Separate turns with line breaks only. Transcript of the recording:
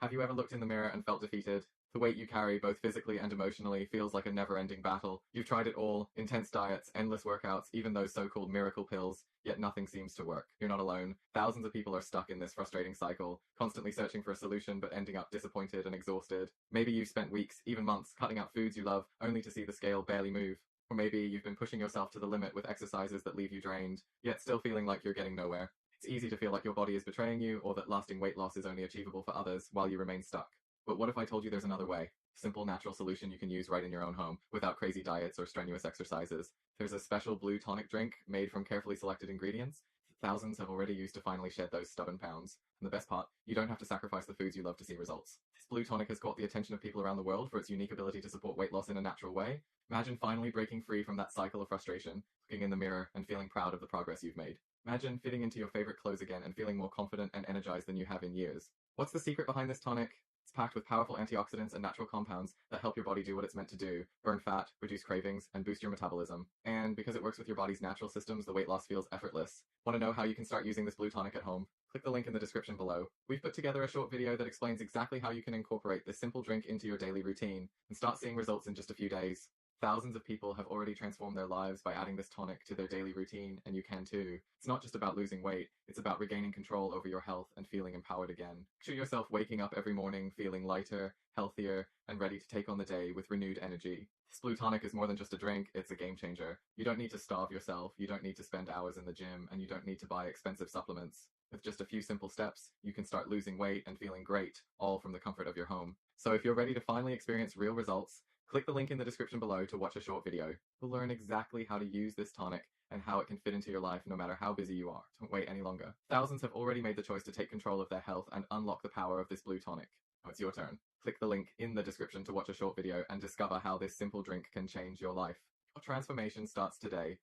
Have you ever looked in the mirror and felt defeated? The weight you carry, both physically and emotionally, feels like a never-ending battle. You've tried it all, intense diets, endless workouts, even those so-called miracle pills, yet nothing seems to work. You're not alone. Thousands of people are stuck in this frustrating cycle, constantly searching for a solution but ending up disappointed and exhausted. Maybe you've spent weeks, even months, cutting out foods you love, only to see the scale barely move. Or maybe you've been pushing yourself to the limit with exercises that leave you drained, yet still feeling like you're getting nowhere. It's easy to feel like your body is betraying you or that lasting weight loss is only achievable for others while you remain stuck. But what if I told you there's another way? Simple, natural solution you can use right in your own home without crazy diets or strenuous exercises. There's a special blue tonic drink made from carefully selected ingredients that thousands have already used to finally shed those stubborn pounds. And the best part, you don't have to sacrifice the foods you love to see results. This blue tonic has caught the attention of people around the world for its unique ability to support weight loss in a natural way. Imagine finally breaking free from that cycle of frustration, looking in the mirror and feeling proud of the progress you've made. Imagine fitting into your favorite clothes again and feeling more confident and energized than you have in years. What's the secret behind this tonic? It's packed with powerful antioxidants and natural compounds that help your body do what it's meant to do: burn fat, reduce cravings, and boost your metabolism. And because it works with your body's natural systems, the weight loss feels effortless. Want to know how you can start using this blue tonic at home? Click the link in the description below. We've put together a short video that explains exactly how you can incorporate this simple drink into your daily routine and start seeing results in just a few days. Thousands of people have already transformed their lives by adding this tonic to their daily routine, and you can too. It's not just about losing weight, it's about regaining control over your health and feeling empowered again. Picture yourself waking up every morning feeling lighter, healthier, and ready to take on the day with renewed energy. This blue tonic is more than just a drink, it's a game changer. You don't need to starve yourself, you don't need to spend hours in the gym, and you don't need to buy expensive supplements. With just a few simple steps, you can start losing weight and feeling great, all from the comfort of your home. So if you're ready to finally experience real results, click the link in the description below to watch a short video. You'll learn exactly how to use this tonic and how it can fit into your life no matter how busy you are. Don't wait any longer. Thousands have already made the choice to take control of their health and unlock the power of this blue tonic. Now it's your turn. Click the link in the description to watch a short video and discover how this simple drink can change your life. Your transformation starts today.